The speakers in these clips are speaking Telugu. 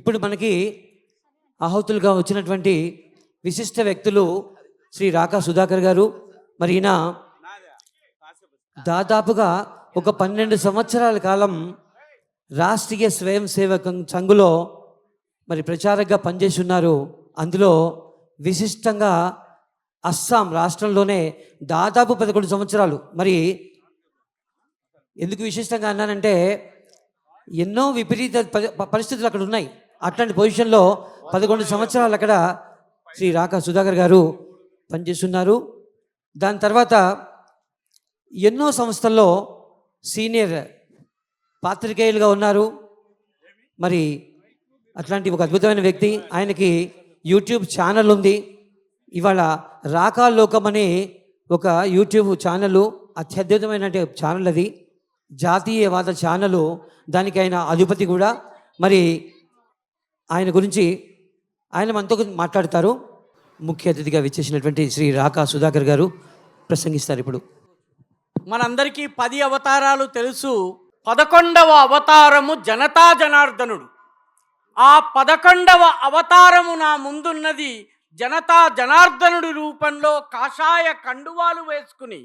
ఇప్పుడు మనకి ఆహుతులుగా వచ్చినటువంటి విశిష్ట వ్యక్తులు శ్రీ రాకా సుధాకర్ గారు. మరి ఈయన దాదాపుగా ఒక 12 సంవత్సరాల కాలం రాష్ట్రీయ స్వయం సేవక సంఘులో మరి ప్రచారకగా పనిచేసి ఉన్నారు. అందులో విశిష్టంగా అస్సాం రాష్ట్రంలోనే దాదాపు 11 సంవత్సరాలు. మరి ఎందుకు విశిష్టంగా అన్నానంటే ఎన్నో విపరీత పరిస్థితులు అక్కడ ఉన్నాయి. అట్లాంటి పొజిషన్లో 11 సంవత్సరాలు అక్కడ శ్రీ రాకా సుధాకర్ గారు పనిచేస్తున్నారు. దాని తర్వాత ఎన్నో సంస్థల్లో సీనియర్ పాత్రికేయులుగా ఉన్నారు. మరి అట్లాంటి ఒక అద్భుతమైన వ్యక్తి. ఆయనకి యూట్యూబ్ ఛానల్ ఉంది. ఇవాళ రాకా లోకం అనే ఒక యూట్యూబ్ ఛానల్, అత్యద్భుతమైన ఛానల్. అది జాతీయవాద ఛానల్. దానికి ఆయన అధిపతి కూడా. మరి ఆయన గురించి ఆయన మనతో మాట్లాడతారు. ముఖ్య అతిథిగా విచ్చేసినటువంటి శ్రీ రాకా సుధాకర్ గారు ప్రసంగిస్తారు. ఇప్పుడు మనందరికీ 10 అవతారాలు తెలుసు. 11వ అవతారము జనతా జనార్దనుడు. ఆ 11వ అవతారము నా ముందున్నది జనతా జనార్దనుడి రూపంలో కాషాయ కండువాలు వేసుకుని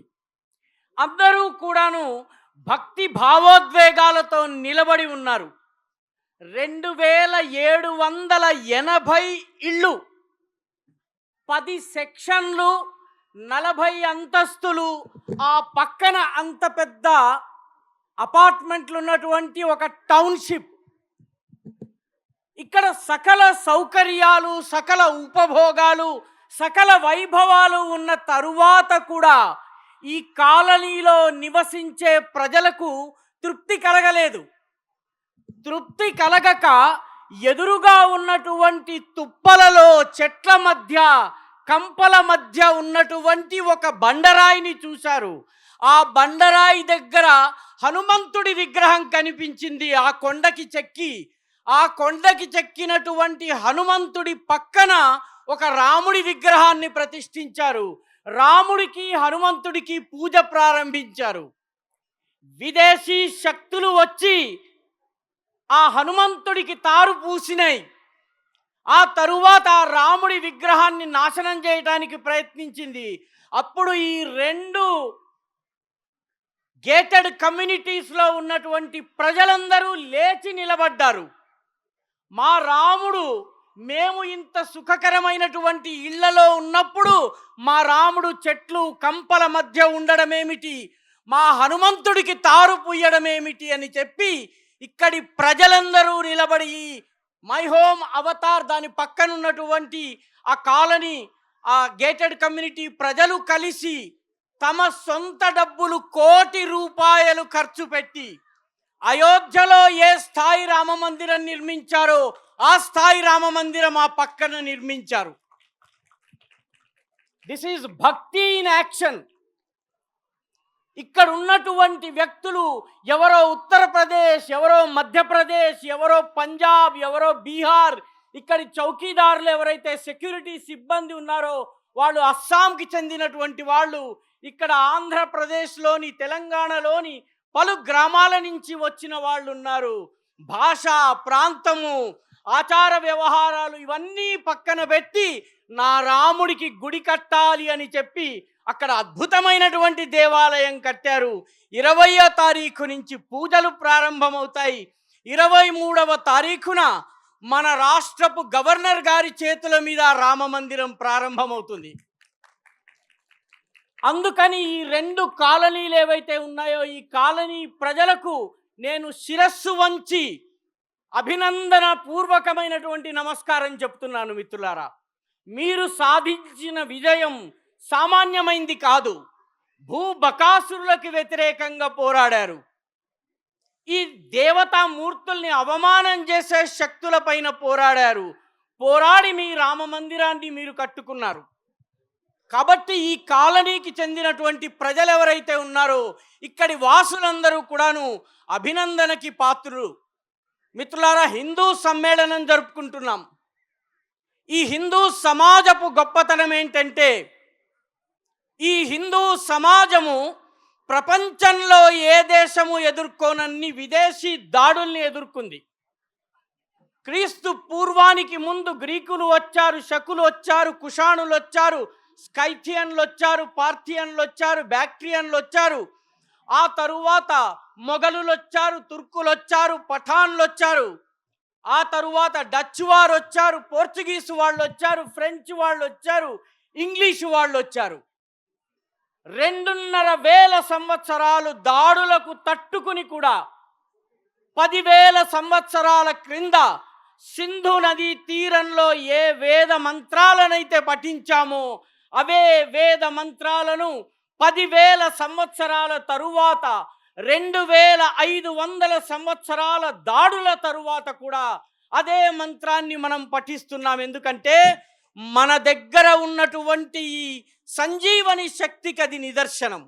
అందరూ కూడాను భక్తి భావోద్వేగాలతో నిలబడి ఉన్నారు. 2780 ఇళ్ళు, 10 సెక్షన్లు, 40 అంతస్తులు, ఆ పక్కన అంత పెద్ద అపార్ట్మెంట్లు ఉన్నటువంటి ఒక టౌన్షిప్. ఇక్కడ సకల సౌకర్యాలు, సకల ఉపభోగాలు, సకల వైభవాలు ఉన్న తరువాత కూడా ఈ కాలనీలో నివసించే ప్రజలకు తృప్తి కలగలేదు. తృప్తి కలగక ఎదురుగా ఉన్నటువంటి తుప్పలలో, చెట్ల మధ్య, కంపల మధ్య ఉన్నటువంటి ఒక బండరాయిని చూశారు. ఆ బండరాయి దగ్గర హనుమంతుడి విగ్రహం కనిపించింది. ఆ కొండకి చెక్కినటువంటి హనుమంతుడి పక్కన ఒక రాముడి విగ్రహాన్ని ప్రతిష్ఠించారు. రాముడికి హనుమంతుడికి పూజ ప్రారంభించారు. విదేశీ శక్తులు వచ్చి ఆ హనుమంతుడికి తారు పూసినాయి. ఆ తరువాత ఆ రాముడి విగ్రహాన్ని నాశనం చేయడానికి ప్రయత్నించింది. అప్పుడు ఈ 2 గేటెడ్ కమ్యూనిటీస్లో ఉన్నటువంటి ప్రజలందరూ లేచి నిలబడ్డారు. మా రాముడు, మేము ఇంత సుఖకరమైనటువంటి ఇళ్లలో ఉన్నప్పుడు మా రాముడు చెట్లు కంపల మధ్య ఉండడమేమిటి, మా హనుమంతుడికి తారు పూయడమేమిటి అని చెప్పి ఇక్కడి ప్రజలందరూ నిలబడి మై హోమ్ అవతార్ దాని పక్కనున్నటువంటి ఆ కాలనీ, ఆ గేటెడ్ కమ్యూనిటీ ప్రజలు కలిసి తమ సొంత డబ్బులు ₹1,00,00,000 ఖర్చు పెట్టి అయోధ్యలో ఏ స్థాయి రామ మందిరం నిర్మించారో ఆ స్థాయి రామ మందిరం ఆ పక్కన నిర్మించారు. దిస్ ఈజ్ భక్తి ఇన్ యాక్షన్. ఇక్కడ ఉన్నటువంటి వ్యక్తులు ఎవరో ఉత్తరప్రదేశ్, ఎవరో మధ్యప్రదేశ్, ఎవరో పంజాబ్, ఎవరో బీహార్. ఇక్కడి చౌకీదారులు ఎవరైతే సెక్యూరిటీ సిబ్బంది ఉన్నారో వాళ్ళు అస్సాంకి చెందినటువంటి వాళ్ళు. ఇక్కడ ఆంధ్రప్రదేశ్లోని, తెలంగాణలోని పలు గ్రామాల నుంచి వచ్చిన వాళ్ళు ఉన్నారు. భాష, ప్రాంతము, ఆచార వ్యవహారాలు ఇవన్నీ పక్కన పెట్టి నా రాముడికి గుడి కట్టాలి అని చెప్పి అక్కడ అద్భుతమైనటువంటి దేవాలయం కట్టారు. 20వ తారీఖు నుంచి పూజలు ప్రారంభమవుతాయి. 23వ తారీఖున మన రాష్ట్రపు గవర్నర్ గారి చేతుల మీద రామ మందిరం ప్రారంభమవుతుంది. అందుకని ఈ 2 కాలనీలు ఏవైతే ఉన్నాయో ఈ కాలనీ ప్రజలకు నేను శిరస్సు వంచి అభినందన పూర్వకమైనటువంటి నమస్కారం చెప్తున్నాను. మిత్రులారా, మీరు సాధించిన విజయం సామాన్యమైంది కాదు. భూబకాసురులకు వ్యతిరేకంగా పోరాడారు. ఈ దేవతామూర్తుల్ని అవమానం చేసే శక్తుల పైన పోరాడారు. పోరాడి మీ రామ మందిరాన్ని మీరు కట్టుకున్నారు. కాబట్టి ఈ కాలనీకి చెందినటువంటి ప్రజలు ఎవరైతే ఉన్నారో ఇక్కడి వాసులందరూ కూడాను అభినందనకి పాత్రులు. మిత్రులారా, హిందూ సమ్మేళనం జరుపుకుంటున్నాం. ఈ హిందూ సమాజపు గొప్పతనం ఏంటంటే ఈ హిందూ సమాజము ప్రపంచంలో ఏ దేశము ఎదుర్కోనన్ని విదేశీ దాడుల్ని ఎదుర్కొంది. క్రీస్తు పూర్వానికి ముందు గ్రీకులు వచ్చారు, శకులు వచ్చారు, కుషాణులు వచ్చారు, స్కైథియన్లు వచ్చారు, పార్థియన్లు వచ్చారు, బ్యాక్ట్రియన్లు వచ్చారు. ఆ తరువాత మొఘలులు వచ్చారు, తుర్కులు వచ్చారు, పఠాన్లు వచ్చారు. ఆ తరువాత డచ్ వారు వచ్చారు, పోర్చుగీసు వాళ్ళు వచ్చారు, ఫ్రెంచ్ వాళ్ళు వచ్చారు, ఇంగ్లీషు వాళ్ళు వచ్చారు. 2,500 సంవత్సరాలు దాడులకు తట్టుకుని కూడా 10,000 సంవత్సరాల క్రింద సింధు నదీ తీరంలో ఏ వేద మంత్రాలనైతే పఠించామో అవే వేద మంత్రాలను 10,000 సంవత్సరాల తరువాత 2,500 సంవత్సరాల దాడుల తరువాత కూడా అదే మంత్రాన్ని మనం పఠిస్తున్నాం. ఎందుకంటే మన దగ్గర ఉన్నటువంటి ఈ సంజీవని శక్తికి అది నిదర్శనం.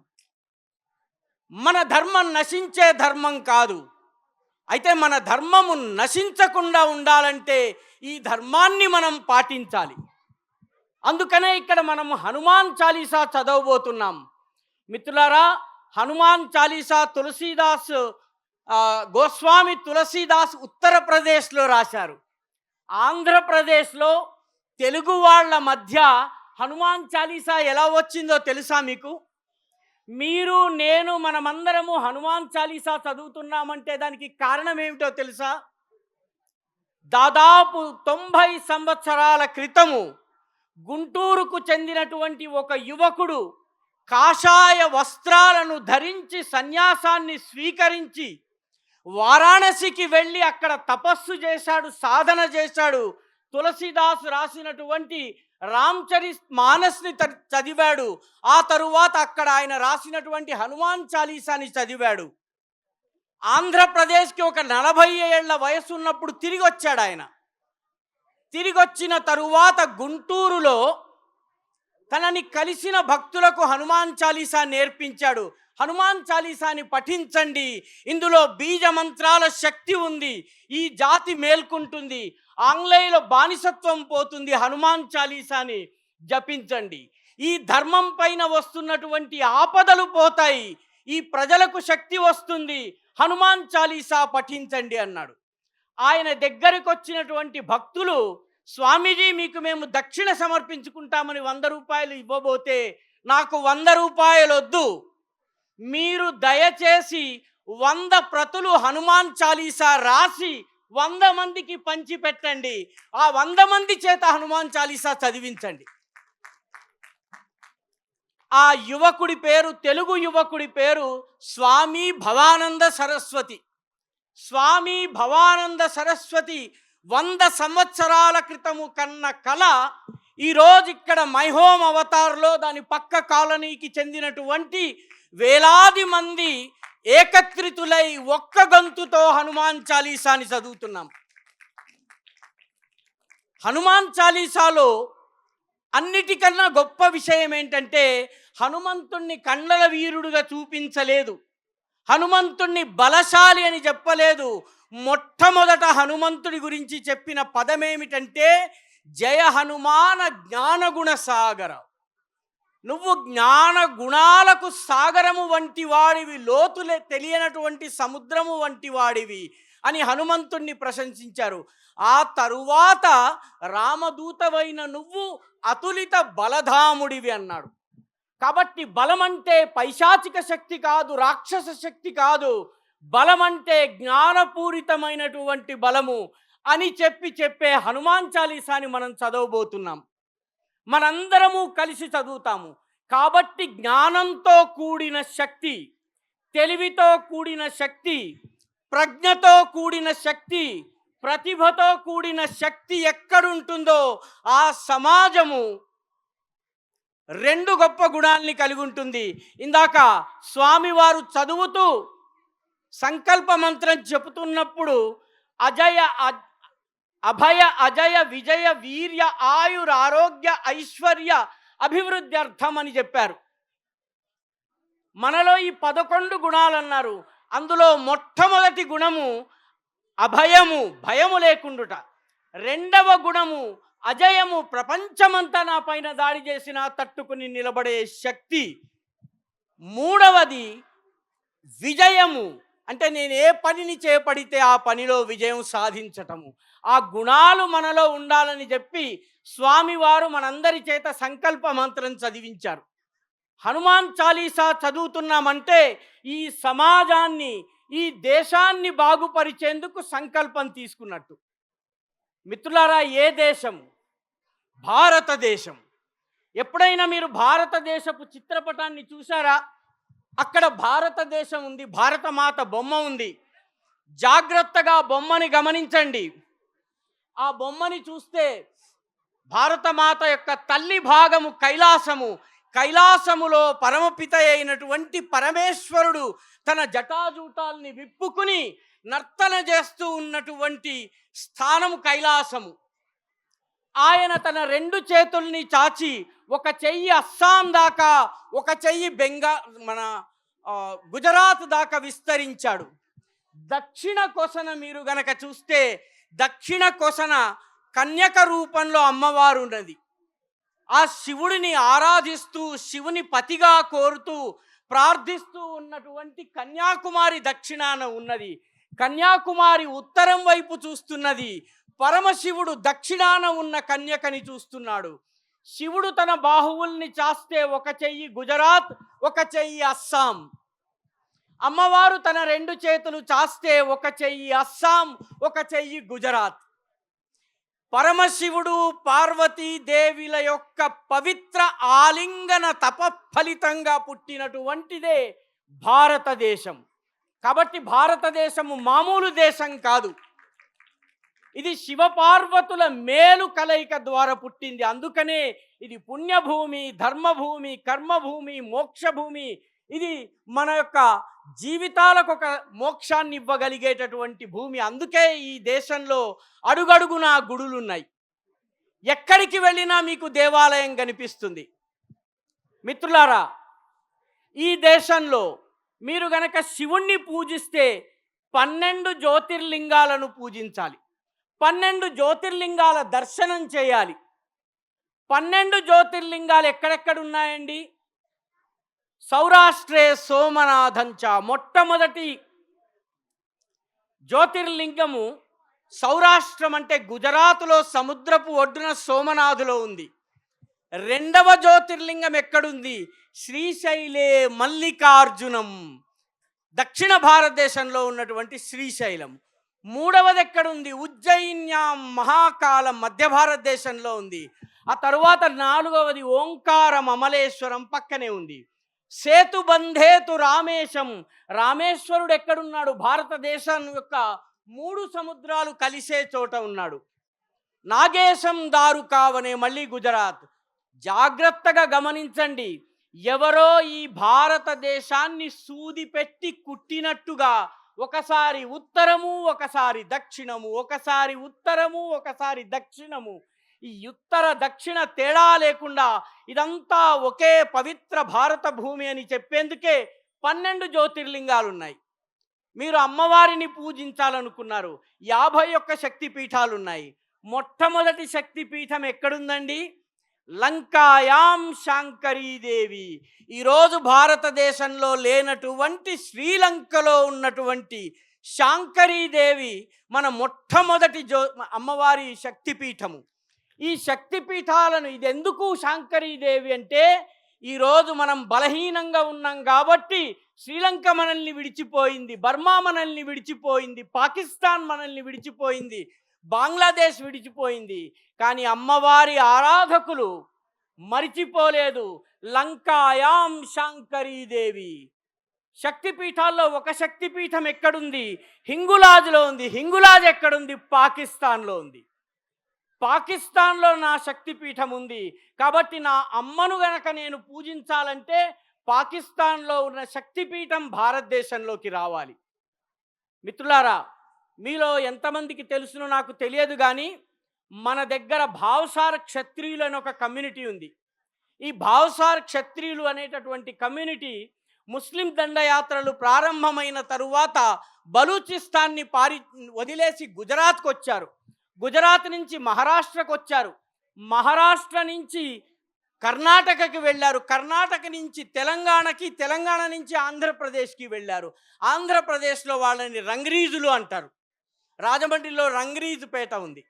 మన ధర్మం నశించే ధర్మం కాదు. అయితే మన ధర్మము నశించకుండా ఉండాలంటే ఈ ధర్మాన్ని మనం పాటించాలి. అందుకనే ఇక్కడ మనం హనుమాన్ చాలీసా చదవబోతున్నాం. మిత్రులారా, హనుమాన్ చాలీసా తులసీదాస్ గోస్వామి తులసీదాస్ ఉత్తరప్రదేశ్లో రాశారు. ఆంధ్రప్రదేశ్లో తెలుగు వాళ్ళ మధ్య హనుమాన్ చాలీసా ఎలా వచ్చిందో తెలుసా మీకు? మీరు, నేను, మనమందరము హనుమాన్ చాలీసా చదువుతున్నామంటే దానికి కారణం ఏమిటో తెలుసా? దాదాపు 90 సంవత్సరాల క్రితము గుంటూరుకు చెందినటువంటి ఒక యువకుడు కాషాయ వస్త్రాలను ధరించి సన్యాసాన్ని స్వీకరించి వారాణసికి వెళ్ళి అక్కడ తపస్సు చేశాడు, సాధన చేశాడు. తులసీదాసు రాసినటువంటి రామ్చరిత్ మానస్ని చదివాడు. ఆ తరువాత అక్కడ ఆయన రాసినటువంటి హనుమాన్ చాలీసాని చదివాడు. ఆంధ్రప్రదేశ్కి ఒక 40 ఏళ్ల వయసు ఉన్నప్పుడు తిరిగి వచ్చాడు ఆయన. తిరిగి వచ్చిన తరువాత గుంటూరులో తనని కలిసిన భక్తులకు హనుమాన్ చాలీసా నేర్పించాడు. హనుమాన్ చాలీసాని పఠించండి, ఇందులో బీజ మంత్రాల శక్తి ఉంది, ఈ జాతి మేల్కుంటుంది, ఆంగ్లేయుల బానిసత్వం పోతుంది, హనుమాన్ చాలీసాని జపించండి, ఈ ధర్మం పైన వస్తున్నటువంటి ఆపదలు పోతాయి, ఈ ప్రజలకు శక్తి వస్తుంది, హనుమాన్ చాలీసా పఠించండి అన్నాడు. ఆయన దగ్గరికి వచ్చినటువంటి భక్తులు, స్వామీజీ మీకు మేము దక్షిణ సమర్పించుకుంటామని 100 రూపాయలు ఇవ్వబోతే, నాకు 100 రూపాయలు వద్దు, మీరు దయచేసి 100 ప్రతులు హనుమాన్ చాలీసా రాసి 100 మందికి పంచి పెట్టండి, ఆ 100 మంది చేత హనుమాన్ చాలీసా చదివించండి. ఆ యువకుడి పేరు, తెలుగు యువకుడి పేరు స్వామి భవానంద సరస్వతి. స్వామి భవానంద సరస్వతి 100 సంవత్సరాల క్రితము కన్న కళ ఈరోజు ఇక్కడ మైహోమ్ అవతార్లో దాని పక్క కాలనీకి చెందినటువంటి వేలాది మంది ఏకత్రితులై ఒక్క గంతుతో హనుమాన్ చాలీసాని చదువుతున్నాం. హనుమాన్ చాలీసాలో అన్నిటికన్నా గొప్ప విషయం ఏంటంటే హనుమంతుణ్ణి కండల వీరుడుగా చూపించలేదు, హనుమంతుణ్ణి బలశాలి అని చెప్పలేదు. మొట్టమొదట హనుమంతుడి గురించి చెప్పిన పదమేమిటంటే జయ హనుమాన జ్ఞానగుణ సాగర. నువ్వు జ్ఞాన గుణాలకు సాగరము వంటి వాడివి, లోతులే తెలియనటువంటి సముద్రము వంటి వాడివి అని హనుమంతుణ్ణి ప్రశంసించారు. ఆ తరువాత రామదూతవైన నువ్వు అతులిత బలధాముడివి అన్నాడు. కాబట్టి బలం అంటే పైశాచిక శక్తి కాదు, రాక్షస శక్తి కాదు, బలం అంటే జ్ఞానపూరితమైనటువంటి బలము అని చెప్పే హనుమాన్ చాలీసాని మనం చదవబోతున్నాం. మనందరము కలిసి చదువుతాము. కాబట్టి జ్ఞానంతో కూడిన శక్తి, తెలివితో కూడిన శక్తి, ప్రజ్ఞతో కూడిన శక్తి, ప్రతిభతో కూడిన శక్తి ఎక్కడుంటుందో ఆ సమాజము 2 గొప్ప గుణాల్ని కలిగి ఉంటుంది. ఇందాక స్వామివారు చదువుతూ సంకల్ప మంత్రం చెబుతున్నప్పుడు అభయ అజయ విజయ వీర్య ఆయుర ఆరోగ్య ఐశ్వర్య అభివృద్ధి అర్థం అని చెప్పారు. మనలో ఈ 11 గుణాలు అన్నారు. అందులో మొట్టమొదటి గుణము అభయము, భయము లేకుండుట. 2వ గుణము అజయము, ప్రపంచమంతా నా పైన దాడి చేసినా తట్టుకుని నిలబడే శక్తి. 3వది విజయము, అంటే నేను ఏ పనిని చేపడితే ఆ పనిలో విజయం సాధించటము, ఆ గుణాలు మనలో ఉండాలని చెప్పి స్వామివారు మనందరి చేత సంకల్ప మంత్రం చదివించారు. హనుమాన్ చాలీసా చదువుతున్నామంటే ఈ సమాజాన్ని, ఈ దేశాన్ని బాగుపరిచేందుకు సంకల్పం తీసుకున్నట్టు. మిత్రులారా, ఏ దేశం? భారతదేశం. ఎప్పుడైనా మీరు భారతదేశపు చిత్రపటాన్ని చూసారా? అక్కడ భారతదేశం ఉంది, భారతమాత బొమ్మ ఉంది. జాగ్రత్తగా బొమ్మని గమనించండి. ఆ బొమ్మని చూస్తే భారతమాత యొక్క తల్లి భాగము కైలాసము. కైలాసములో పరమపిత అయినటువంటి పరమేశ్వరుడు తన జటాజూటాల్ని విప్పుకుని నర్తన చేస్తూ ఉన్నటువంటి స్థానము కైలాసము. ఆయన తన రెండు చేతుల్ని చాచి ఒక చెయ్యి అస్సాం దాకా, ఒక చెయ్యి గుజరాత్ దాకా విస్తరించాడు. దక్షిణ కొసన మీరు గనక చూస్తే, దక్షిణ కొసన కన్యక రూపంలో అమ్మవారు ఉన్నది. ఆ శివుడిని ఆరాధిస్తూ, శివుని పతిగా కోరుతూ ప్రార్థిస్తూ ఉన్నటువంటి కన్యాకుమారి దక్షిణాన ఉన్నది. కన్యాకుమారి ఉత్తరం వైపు చూస్తున్నది. పరమశివుడు దక్షిణాన ఉన్న కన్యకని చూస్తున్నాడు. శివుడు తన బాహువుల్ని చాస్తే ఒక చెయ్యి గుజరాత్, ఒక చెయ్యి అస్సాం. అమ్మవారు తన రెండు చేతులు చాస్తే ఒక చెయ్యి అస్సాం, ఒక చెయ్యి గుజరాత్. పరమశివుడు పార్వతీదేవిల యొక్క పవిత్ర ఆలింగన తప ఫలితంగా పుట్టినటువంటిదే భారతదేశం. కాబట్టి భారతదేశము మామూలు దేశం కాదు. ఇది శివపార్వతుల మేలు కలయిక ద్వారా పుట్టింది. అందుకనే ఇది పుణ్యభూమి, ధర్మభూమి, కర్మభూమి, మోక్షభూమి. ఇది మన యొక్క జీవితాలకు ఒక మోక్షాన్ని ఇవ్వగలిగేటటువంటి భూమి. అందుకే ఈ దేశంలో అడుగడుగునా గుడులు ఉన్నాయి. ఎక్కడికి వెళ్ళినా మీకు దేవాలయం కనిపిస్తుంది. మిత్రులారా, ఈ దేశంలో మీరు గనక శివుణ్ణి పూజిస్తే 12 జ్యోతిర్లింగాలను పూజించాలి. 12 జ్యోతిర్లింగాల దర్శనం చేయాలి. 12 జ్యోతిర్లింగాలు ఎక్కడెక్కడ ఉన్నాయండి? సౌరాష్ట్రే సోమనాథంచ. మొట్టమొదటి జ్యోతిర్లింగము సౌరాష్ట్రం అంటే గుజరాత్లో సముద్రపు ఒడ్డున సోమనాథులో ఉంది. రెండవ జ్యోతిర్లింగం ఎక్కడుంది? శ్రీశైలే మల్లికార్జునం, దక్షిణ భారతదేశంలో ఉన్నటువంటి శ్రీశైలం. మూడవది ఎక్కడుంది? ఉజ్జయిన్యాం మహాకాలం, మధ్య భారతదేశంలో ఉంది. ఆ తరువాత నాలుగవది ఓంకారం అమలేశ్వరం పక్కనే ఉంది. సేతుబంధేతు రామేశం, రామేశ్వరుడు ఎక్కడున్నాడు? భారతదేశం యొక్క 3 సముద్రాలు కలిసే చోట ఉన్నాడు. నాగేశం దారుకావనే, మళ్ళీ గుజరాత్. జాగ్రత్తగా గమనించండి. ఎవరో ఈ భారతదేశాన్ని సూది పెట్టి కుట్టినట్టుగా ఒకసారి ఉత్తరము, ఒకసారి దక్షిణము, ఒకసారి ఉత్తరము, ఒకసారి దక్షిణము, ఈ ఉత్తర దక్షిణ తేడా లేకుండా ఇదంతా ఒకే పవిత్ర భారత భూమి అని చెప్పేందుకే 12 జ్యోతిర్లింగాలు ఉన్నాయి. మీరు అమ్మవారిని పూజించాలనుకున్నారు, 51 శక్తిపీఠాలు ఉన్నాయి. మొట్టమొదటి శక్తిపీఠం ఎక్కడుందండి? లంకాయాం శాంకరీదేవి. ఈరోజు భారతదేశంలో లేనటువంటి శ్రీలంకలో ఉన్నటువంటి శాంకరీదేవి మన మొట్టమొదటి అమ్మవారి శక్తిపీఠము. ఈ శక్తిపీఠాలను, ఇది ఎందుకు శాంకరీదేవి అంటే, ఈరోజు మనం బలహీనంగా ఉన్నాం కాబట్టి శ్రీలంక మనల్ని విడిచిపోయింది, బర్మా మనల్ని విడిచిపోయింది, పాకిస్తాన్ మనల్ని విడిచిపోయింది, బంగ్లాదేశ్ విడిచిపోయింది. కానీ అమ్మవారి ఆరాధకులు మరిచిపోలేదు. లంకాయాం శాంకరీదేవి. శక్తిపీఠాల్లో ఒక శక్తిపీఠం ఎక్కడుంది? హింగులాజ్లో ఉంది. హింగులాజ్ ఎక్కడుంది? పాకిస్తాన్లో ఉంది. పాకిస్తాన్లో నా శక్తిపీఠం ఉంది. కాబట్టి నా అమ్మను గనక నేను పూజించాలంటే పాకిస్తాన్లో ఉన్న శక్తిపీఠం భారతదేశంలోకి రావాలి. మిత్రులారా, మీలో ఎంతమందికి తెలుసునో నాకు తెలియదు, కానీ మన దగ్గర భావసార క్షత్రియులు అని ఒక కమ్యూనిటీ ఉంది. ఈ భావసార క్షత్రియులు అనేటటువంటి కమ్యూనిటీ ముస్లిం దండయాత్రలు ప్రారంభమైన తరువాత బలూచిస్తాన్ని వదిలేసి గుజరాత్కు వచ్చారు. గుజరాత్ నుంచి మహారాష్ట్రకు వచ్చారు. మహారాష్ట్ర నుంచి కర్ణాటకకి వెళ్ళారు, కర్ణాటక నుంచి తెలంగాణకి, తెలంగాణ నుంచి ఆంధ్రప్రదేశ్కి వెళ్ళారు. ఆంధ్రప్రదేశ్లో వాళ్ళని రంగ్రీజులు అంటారు. రాజమండ్రిలో రంగ్రీజుపేట ఉంది.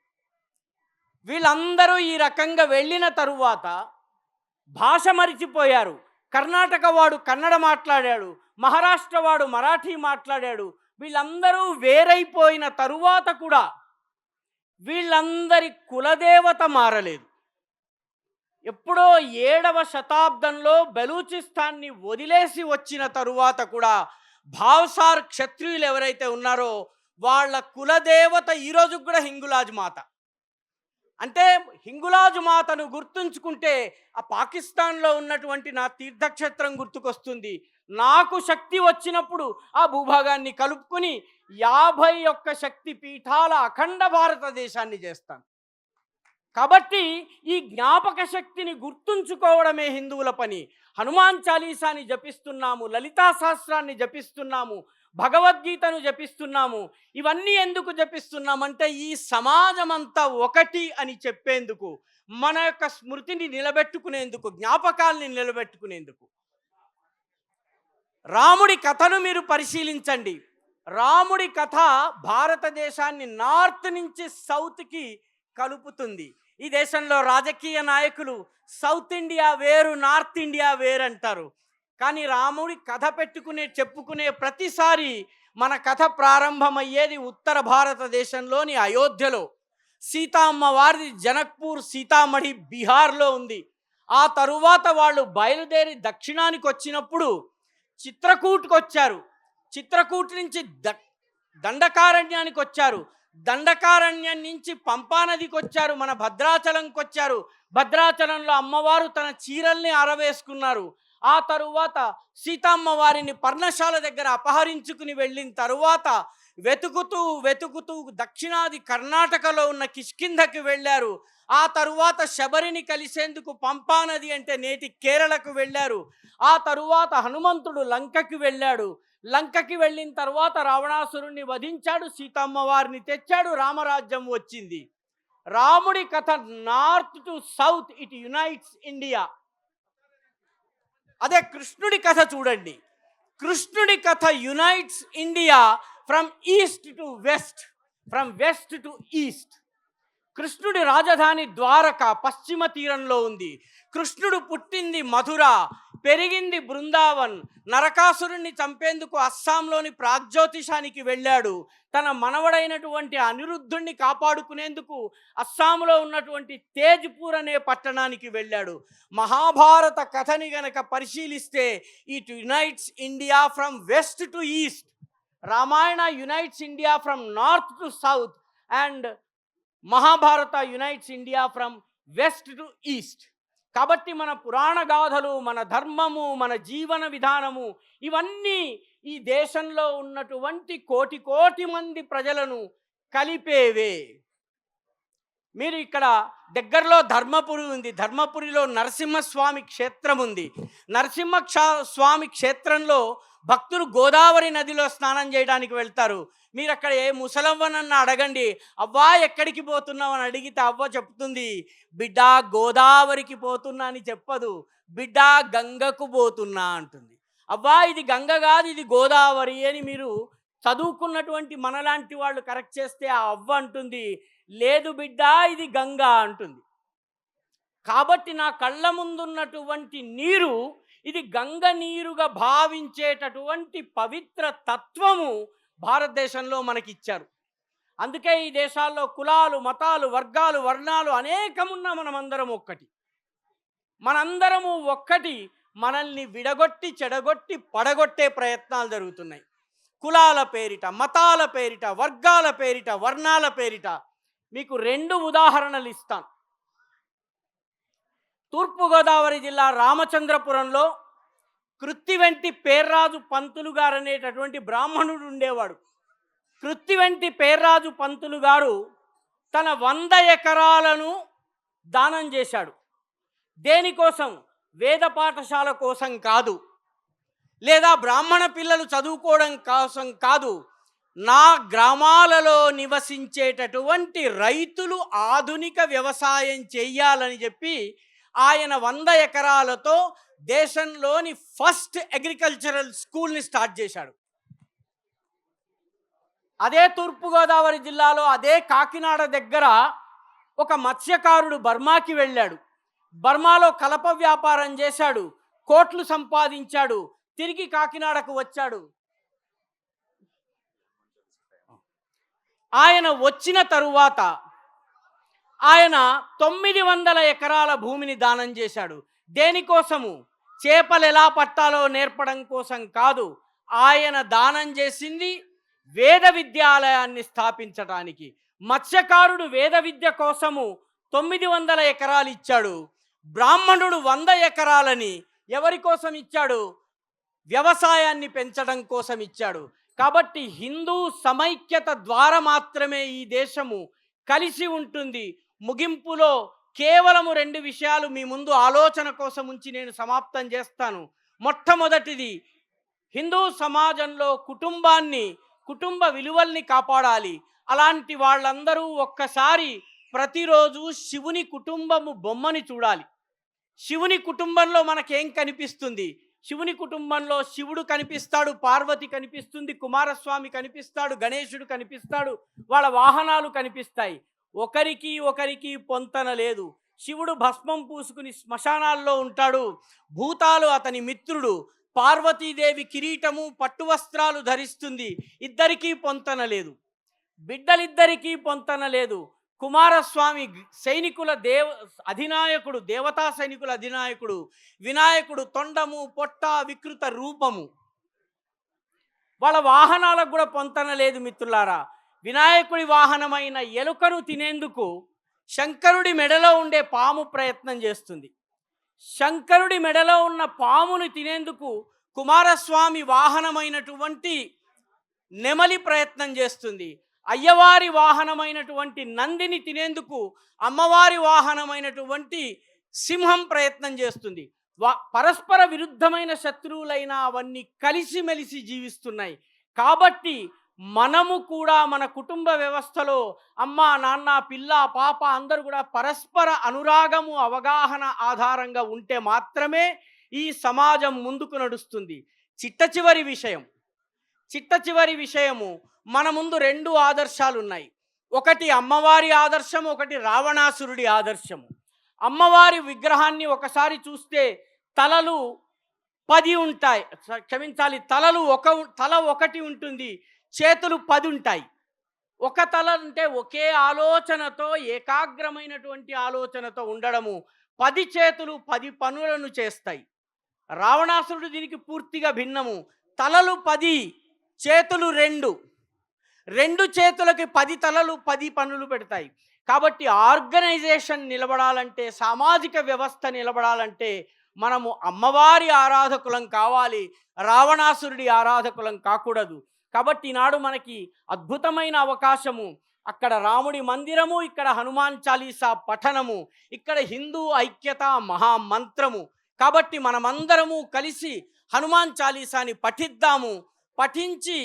వీళ్ళందరూ ఈ రకంగా వెళ్ళిన తరువాత భాష మరిచిపోయారు. కర్ణాటక వాడు కన్నడ మాట్లాడాడు, మహారాష్ట్ర వాడు మరాఠీ మాట్లాడాడు. వీళ్ళందరూ వేరైపోయిన తరువాత కూడా వీళ్ళందరి కులదేవత మారలేదు. ఎప్పుడో 7వ శతాబ్దంలో బెలూచిస్తాన్ని వదిలేసి వచ్చిన తరువాత కూడా భావసార్ క్షత్రియులు ఎవరైతే ఉన్నారో వాళ్ళ కులదేవత ఈరోజు కూడా హింగులాజ్ మాత. అంటే హింగులాజు మాతను గుర్తుంచుకుంటే ఆ పాకిస్తాన్లో ఉన్నటువంటి నా తీర్థక్షేత్రం గుర్తుకొస్తుంది. నాకు శక్తి వచ్చినప్పుడు ఆ భూభాగాన్ని కలుపుకుని 51 శక్తి పీఠాల అఖండ భారతదేశాన్ని చేస్తాను. కాబట్టి ఈ జ్ఞాపక శక్తిని గుర్తుంచుకోవడమే హిందువుల పని. హనుమాన్ చాలీసాని జపిస్తున్నాము, లలితా సహస్రాన్ని జపిస్తున్నాము, భగవద్గీతను జపిస్తున్నాము. ఇవన్నీ ఎందుకు జపిస్తున్నామంటే ఈ సమాజమంతా ఒకటి అని చెప్పేందుకు, మన యొక్క స్మృతిని నిలబెట్టుకునేందుకు, జ్ఞాపకాల్ని నిలబెట్టుకునేందుకు. రాముడి కథను మీరు పరిశీలించండి. రాముడి కథ భారతదేశాన్ని నార్త్ నుంచి సౌత్కి కలుపుతుంది. ఈ దేశంలో రాజకీయ నాయకులు సౌత్ ఇండియా వేరు, నార్త్ ఇండియా వేరు అంటారు. కానీ రాముడి కథ చెప్పుకునే ప్రతిసారి మన కథ ప్రారంభమయ్యేది ఉత్తర భారతదేశంలోని అయోధ్యలో. సీతమ్మ వారిది జనక్పూర్, సీతామఢి బీహార్లో ఉంది. ఆ తరువాత వాళ్ళు బయలుదేరి దక్షిణానికి వచ్చినప్పుడు చిత్రకూట్కి వచ్చారు. చిత్రకూట్ నుంచి దండకారణ్యానికి వచ్చారు. దండకారణ్యం నుంచి పంపానదికి వచ్చారు, మన భద్రాచలంకి వచ్చారు. భద్రాచలంలో అమ్మవారు తన చీరల్ని ఆరవేసుకున్నారు. ఆ తరువాత సీతమ్మ వారిని పర్ణశాల దగ్గర అపహరించుకుని వెళ్ళిన తరువాత వెతుకుతూ దక్షిణాది కర్ణాటకలో ఉన్న కిష్కింధకి వెళ్ళారు. ఆ తరువాత శబరిని కలిసేందుకు పంపానది అంటే నేటి కేరళకు వెళ్ళారు. ఆ తరువాత హనుమంతుడు లంకకి వెళ్ళాడు. లంకకి వెళ్ళిన తర్వాత రావణాసురుణ్ణి వధించాడు, సీతమ్మ వారిని తెచ్చాడు, రామరాజ్యం వచ్చింది. రాముడి కథ north to south, it unites India. అదే కృష్ణుడి కథ చూడండి. కృష్ణుడి కథ unites India from east to west, from west to east. కృష్ణుడి రాజధాని ద్వారక పశ్చిమ తీరంలో ఉంది. కృష్ణుడు పుట్టింది మధుర, పెరిగింది బృందావన్. నరకాసురుణ్ణి చంపేందుకు అస్సాంలోని ప్రాగ్జ్యోతిషానికి వెళ్ళాడు. తన మనవడైనటువంటి అనిరుద్ధుణ్ణి కాపాడుకునేందుకు అస్సాంలో ఉన్నటువంటి తేజ్పూర్ అనే పట్టణానికి వెళ్ళాడు. మహాభారత కథని గనక పరిశీలిస్తే it unites India from west to east. Ramayana unites India from north to south and Mahabharata unites India from west to east. కాబట్టి మన పురాణ గాథలు, మన ధర్మము, మన జీవన విధానము ఇవన్నీ ఈ దేశంలో ఉన్నటువంటి కోటి మంది ప్రజలను కలిపేవే. మీరు ఇక్కడ దగ్గరలో ధర్మపురి ఉంది. ధర్మపురిలో నరసింహస్వామి క్షేత్రం ఉంది. స్వామి క్షేత్రంలో భక్తులు గోదావరి నదిలో స్నానం చేయడానికి వెళ్తారు. మీరు అక్కడ ఏ ముసలవ్వనన్నా అడగండి, అవ్వా ఎక్కడికి పోతున్నావు అని అడిగితే అవ్వ చెప్తుంది, బిడ్డ గోదావరికి పోతున్నా అని చెప్పదు, బిడ్డ గంగకు పోతున్నా అంటుంది. అవ్వా ఇది గంగ కాదు, ఇది గోదావరి అని మీరు చదువుకున్నటువంటి మనలాంటి వాళ్ళు కరెక్ట్ చేస్తే ఆ అవ్వ అంటుంది, లేదు బిడ్డ ఇది గంగ అంటుంది. కాబట్టి నా కళ్ళ ముందున్నటువంటి నీరు ఇది గంగ నీరుగా భావించేటటువంటి పవిత్ర తత్వము భారతదేశంలో మనకిచ్చారు. అందుకే ఈ దేశాల్లో కులాలు, మతాలు, వర్గాలు, వర్ణాలు అనేకమున్నా మనమందరం ఒక్కటి. మనందరము ఒక్కటి. మనల్ని విడగొట్టి, చెడగొట్టి, పడగొట్టే ప్రయత్నాలు జరుగుతున్నాయి. కులాల పేరిట, మతాల పేరిట, వర్గాల పేరిట, వర్ణాల పేరిట. మీకు 2 ఉదాహరణలు ఇస్తాను. తూర్పుగోదావరి జిల్లా రామచంద్రపురంలో కృత్తివెంటి పేర్రాజు పంతులు గారు అనేటటువంటి బ్రాహ్మణుడు ఉండేవాడు. కృత్తివెంటి పేర్రాజు పంతులు గారు తన 100 ఎకరాలను దానం చేశాడు. దేనికోసం? వేద పాఠశాల కోసం కాదు, లేదా బ్రాహ్మణ పిల్లలు చదువుకోవడం కోసం కాదు. నా గ్రామాలలో నివసించేటటువంటి రైతులు ఆధునిక వ్యవసాయం చెయ్యాలని చెప్పి ఆయన 100 ఎకరాలతో దేశంలోని ఫస్ట్ అగ్రికల్చరల్ స్కూల్ని స్టార్ట్ చేశాడు. అదే తూర్పుగోదావరి జిల్లాలో అదే కాకినాడ దగ్గర ఒక మత్స్యకారుడు బర్మాకి వెళ్ళాడు. బర్మాలో కలప వ్యాపారం చేశాడు, కోట్లు సంపాదించాడు, తిరిగి కాకినాడకు వచ్చాడు. ఆయన వచ్చిన తరువాత ఆయన 900 ఎకరాల భూమిని దానం చేశాడు. దేనికోసము? చేపలు ఎలా పట్టాలో నేర్పడం కోసం కాదు. ఆయన దానం చేసింది వేద విద్యాలయాన్ని స్థాపించటానికి. మత్స్యకారుడు వేద విద్య కోసము 900 ఎకరాలు ఇచ్చాడు. బ్రాహ్మణుడు 100 ఎకరాలని ఎవరి కోసం ఇచ్చాడు? వ్యవసాయాన్ని పెంచడం కోసం ఇచ్చాడు. కాబట్టి హిందూ సమైక్యత ద్వారా మాత్రమే ఈ దేశము కలిసి ఉంటుంది. ముగింపులో కేవలము 2 విషయాలు మీ ముందు ఆలోచన కోసం ఉంచి నేను సమాప్తం చేస్తాను. మొట్టమొదటిది, హిందూ సమాజంలో కుటుంబ విలువల్ని కాపాడాలి. అలాంటి వాళ్ళందరూ ఒక్కసారి ప్రతిరోజు శివుని కుటుంబము బొమ్మని చూడాలి. శివుని కుటుంబంలో మనకేం కనిపిస్తుంది? శివుని కుటుంబంలో శివుడు కనిపిస్తాడు, పార్వతి కనిపిస్తుంది, కుమారస్వామి కనిపిస్తాడు, గణేశుడు కనిపిస్తాడు, వాళ్ళ వాహనాలు కనిపిస్తాయి. ఒకరికి పొంతన లేదు. శివుడు భస్మం పూసుకుని శ్మశానాల్లో ఉంటాడు, భూతాలు అతని మిత్రుడు. పార్వతీదేవి కిరీటము పట్టు వస్త్రాలు ధరిస్తుంది. ఇద్దరికీ పొంతన లేదు. బిడ్డలిద్దరికీ పొంతన లేదు. కుమారస్వామి సైనికుల అధినాయకుడు, దేవతా సైనికుల అధినాయకుడు. వినాయకుడు తొండము, పొట్ట, వికృత రూపము. వాళ్ళ వాహనాలకు కూడా పొంతన లేదు మిత్రులారా. వినాయకుడి వాహనమైన ఎలుకను తినేందుకు శంకరుడి మెడలో ఉండే పాము ప్రయత్నం చేస్తుంది. శంకరుడి మెడలో ఉన్న పాముని తినేందుకు కుమారస్వామి వాహనమైనటువంటి నెమలి ప్రయత్నం చేస్తుంది. అయ్యవారి వాహనమైనటువంటి నందిని తినేందుకు అమ్మవారి వాహనమైనటువంటి సింహం ప్రయత్నం చేస్తుంది. పరస్పర విరుద్ధమైన శత్రువులైన అవన్నీ కలిసిమెలిసి జీవిస్తున్నాయి. కాబట్టి మనము కూడా మన కుటుంబ వ్యవస్థలో అమ్మ, నాన్న, పిల్ల, పాప అందరూ కూడా పరస్పర అనురాగము, అవగాహన ఆధారంగా ఉంటే మాత్రమే ఈ సమాజం ముందుకు నడుస్తుంది. చిట్ట చివరి విషయము మన ముందు 2 ఆదర్శాలు ఉన్నాయి. ఒకటి అమ్మవారి ఆదర్శం, ఒకటి రావణాసురుడి ఆదర్శము. అమ్మవారి విగ్రహాన్ని ఒకసారి చూస్తే తలలు 10 ఉంటాయి, క్షమించాలి, తల ఒకటి ఉంటుంది, చేతులు 10 ఉంటాయి. ఒక తల అంటే ఒకే ఆలోచనతో, ఏకాగ్రమైనటువంటి ఆలోచనతో ఉండడము. 10 చేతులు 10 పనులను చేస్తాయి. రావణాసురుడు దీనికి పూర్తిగా భిన్నము. తలలు 10, చేతులు 2 చేతులకి 10 తలలు 10 పనులు పెడతాయి. కాబట్టి ఆర్గనైజేషన్ నిలబడాలంటే, సామాజిక వ్యవస్థ నిలబడాలంటే మనము అమ్మవారి ఆరాధకులం కావాలి, రావణాసురుడి ఆరాధకులం కాకూడదు. కాబట్టి ఈనాడు మనకి అద్భుతమైన అవకాశము. అక్కడ రాముడి మందిరము, ఇక్కడ హనుమాన్ చాలీసా పఠనము, ఇక్కడ హిందూ ఐక్యత మహామంత్రము. కాబట్టి మనమందరము కలిసి హనుమాన్ చాలీసాని పఠిద్దాము, పఠించి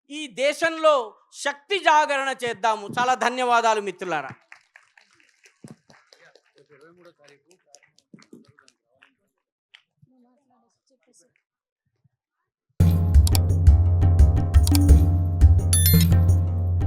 ఈ దేశంలో శక్తి జాగరణ చేద్దాము. చాలా ధన్యవాదాలు మిత్రులారా.